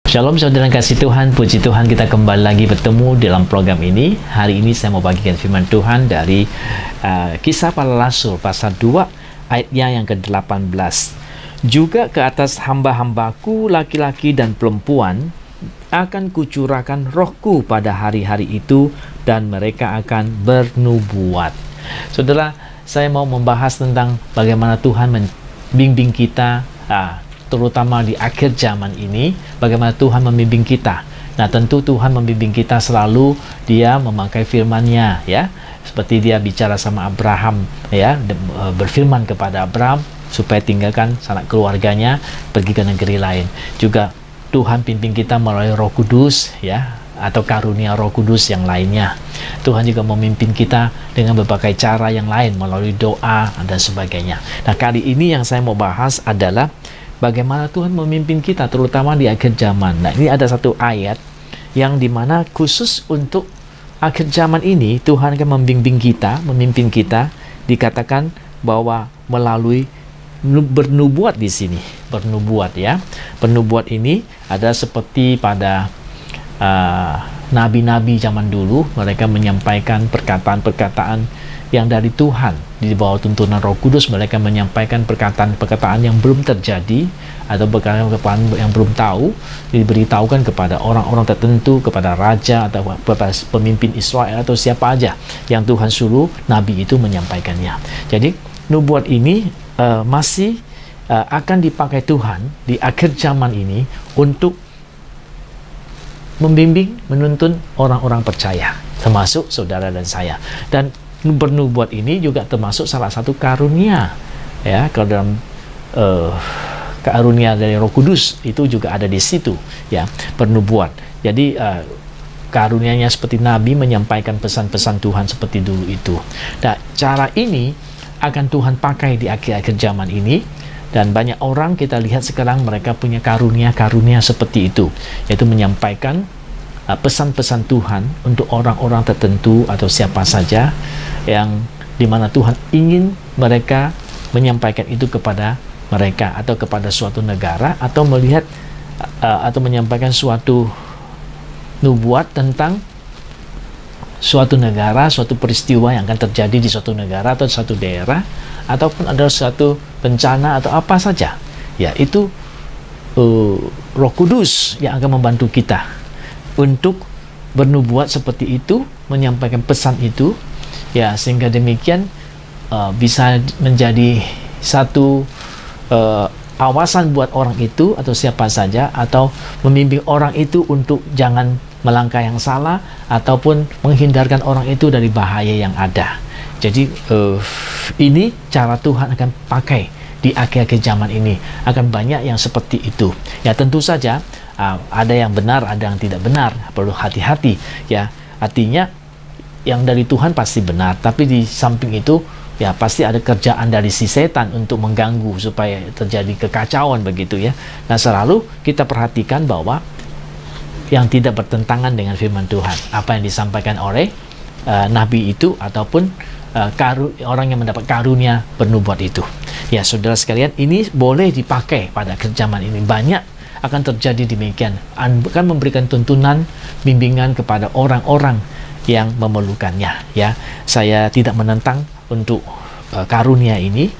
Shalom saudara kasih Tuhan, puji Tuhan kita kembali lagi bertemu dalam program ini. Hari ini saya mau bagikan firman Tuhan dari Kisah Para Rasul pasal 2 ayatnya yang ke-18. Juga ke atas hamba-hambaku laki-laki dan perempuan akan kucurahkan rohku pada hari-hari itu dan mereka akan bernubuat. Saudara, saya mau membahas tentang bagaimana Tuhan membimbing kita terutama di akhir zaman ini, bagaimana Tuhan membimbing kita. Nah, tentu Tuhan membimbing kita selalu, Dia memakai firman-Nya, ya. Seperti Dia bicara sama Abraham, ya, berfirman kepada Abraham supaya tinggalkan sanak keluarganya, pergi ke negeri lain. Juga Tuhan pimpin kita melalui Roh Kudus, ya, atau karunia Roh Kudus yang lainnya. Tuhan juga memimpin kita dengan berbagai cara yang lain, melalui doa dan sebagainya. Nah, kali ini yang saya mau bahas adalah bagaimana Tuhan memimpin kita, terutama di akhir zaman. Nah, ini ada satu ayat yang dimana khusus untuk akhir zaman ini, Tuhan akan membimbing kita, memimpin kita, dikatakan bahwa melalui bernubuat di sini. Bernubuat, ya. Bernubuat ini ada seperti pada nabi-nabi zaman dulu, mereka menyampaikan perkataan-perkataan yang dari Tuhan, di bawah tuntunan Roh Kudus. Mereka menyampaikan perkataan-perkataan yang belum terjadi atau perkataan yang belum tahu, diberitahukan kepada orang-orang tertentu, kepada raja atau kepada pemimpin Israel atau siapa aja yang Tuhan suruh nabi itu menyampaikannya. Jadi nubuat ini masih akan dipakai Tuhan di akhir zaman ini untuk membimbing, menuntun orang-orang percaya, termasuk saudara dan saya. Dan bernubuat ini juga termasuk salah satu karunia, ya. Kalau dalam karunia dari Roh Kudus itu juga ada di situ, ya, bernubuat. Jadi karunianya seperti nabi menyampaikan pesan-pesan Tuhan seperti dulu itu. Nah, cara ini akan Tuhan pakai di akhir-akhir zaman ini, dan banyak orang kita lihat sekarang mereka punya karunia-karunia seperti itu, yaitu menyampaikan pesan-pesan Tuhan untuk orang-orang tertentu atau siapa saja yang dimana Tuhan ingin mereka menyampaikan itu kepada mereka atau kepada suatu negara, atau melihat atau menyampaikan suatu nubuat tentang suatu negara, suatu peristiwa yang akan terjadi di suatu negara atau suatu daerah, ataupun ada suatu bencana atau apa saja, ya. Itu Roh Kudus yang akan membantu kita untuk bernubuat seperti itu, menyampaikan pesan itu, ya, sehingga demikian bisa menjadi satu awasan buat orang itu atau siapa saja, atau membimbing orang itu untuk jangan melangkah yang salah, ataupun menghindarkan orang itu dari bahaya yang ada. Jadi ini cara Tuhan akan pakai di akhir-akhir zaman ini. Akan banyak yang seperti itu, ya. Tentu saja ada yang benar, ada yang tidak benar, perlu hati-hati, ya. Artinya yang dari Tuhan pasti benar, tapi di samping itu, ya, pasti ada kerjaan dari si setan untuk mengganggu supaya terjadi kekacauan, begitu, ya. Nah, selalu kita perhatikan bahwa yang tidak bertentangan dengan firman Tuhan, apa yang disampaikan oleh nabi itu ataupun orang yang mendapat karunia bernubuat itu. Ya, saudara sekalian, ini boleh dipakai pada akhir zaman ini. Banyak akan terjadi demikian, akan memberikan tuntunan, bimbingan kepada orang-orang yang memerlukannya, ya. Saya tidak menentang untuk karunia ini,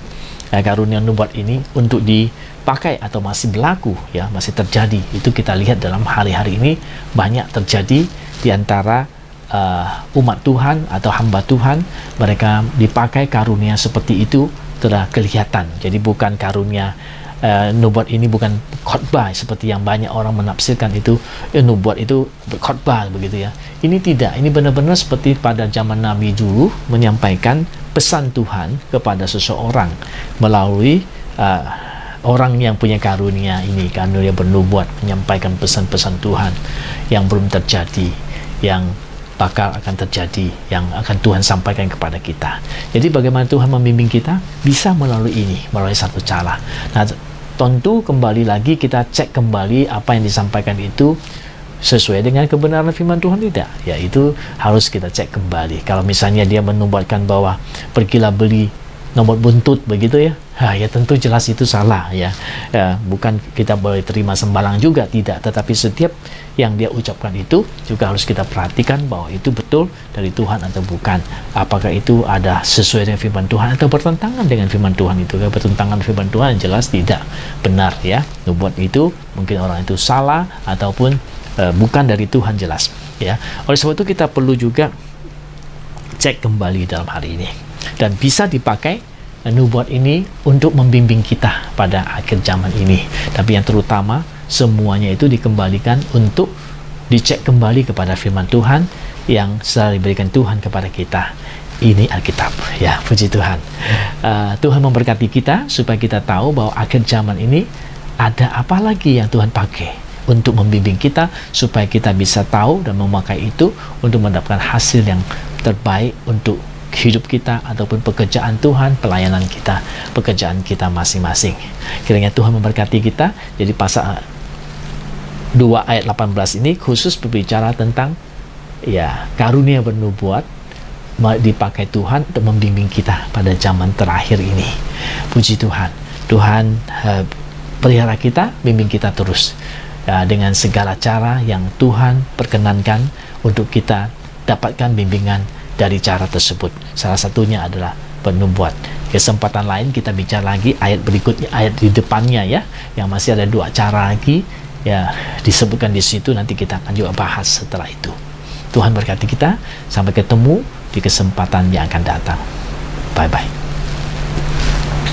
karunia nubuat ini untuk dipakai atau masih berlaku, ya, masih terjadi. Itu kita lihat dalam hari-hari ini banyak terjadi di antara umat Tuhan atau hamba Tuhan. Mereka dipakai karunia seperti itu, telah kelihatan. Jadi bukan karunia nubuat ini bukan khotbah seperti yang banyak orang menafsirkan itu, nubuat itu khotbah, begitu, ya. Ini tidak, ini benar-benar seperti pada zaman Nabi dulu, menyampaikan pesan Tuhan kepada seseorang melalui orang yang punya karunia ini, karunia bernubuat, menyampaikan pesan-pesan Tuhan yang belum terjadi, yang bakal akan terjadi, yang akan Tuhan sampaikan kepada kita. Jadi bagaimana Tuhan membimbing kita? Bisa melalui ini, melalui satu cara. Nah, tentu kembali lagi kita cek kembali apa yang disampaikan itu sesuai dengan kebenaran firman Tuhan tidak, ya. Itu harus kita cek kembali. Kalau misalnya dia menubuatkan bahwa pergilah beli nomor buntut, begitu, ya, Ya tentu jelas itu salah ya. Bukan kita boleh terima sembarang juga, tidak, tetapi setiap yang dia ucapkan itu juga harus kita perhatikan bahwa itu betul dari Tuhan atau bukan. Apakah itu ada sesuai dengan firman Tuhan atau bertentangan dengan firman Tuhan itu. Kalau bertentangan firman Tuhan jelas tidak benar ya. Nubuat itu mungkin orang itu salah ataupun bukan dari Tuhan jelas ya. Oleh sebab itu kita perlu juga cek kembali dalam hari ini, dan bisa dipakai nubuat ini untuk membimbing kita pada akhir zaman ini. Tapi yang terutama semuanya itu dikembalikan untuk dicek kembali kepada firman Tuhan yang setelah diberikan Tuhan kepada kita. Ini Alkitab ya, puji Tuhan. Tuhan memberkati kita supaya kita tahu bahwa akhir zaman ini ada apa lagi yang Tuhan pakai untuk membimbing kita, supaya kita bisa tahu dan memakai itu untuk mendapatkan hasil yang terbaik untuk hidup kita ataupun pekerjaan Tuhan, pelayanan kita, pekerjaan kita masing-masing. Kiranya Tuhan memberkati kita. Jadi pasal 2 ayat 18 ini khusus berbicara tentang ya karunia bernubuat dipakai Tuhan untuk membimbing kita pada zaman terakhir ini. Puji Tuhan. Tuhan pelihara kita, bimbing kita terus dengan segala cara yang Tuhan perkenankan untuk kita dapatkan bimbingan dari cara tersebut. Salah satunya adalah penubuat. Kesempatan lain kita bicara lagi ayat berikutnya, ayat di depannya ya, yang masih ada 2 cara lagi ya disebutkan di situ. Nanti kita akan juga bahas setelah itu. Tuhan berkati kita. Sampai ketemu di kesempatan yang akan datang. Bye bye.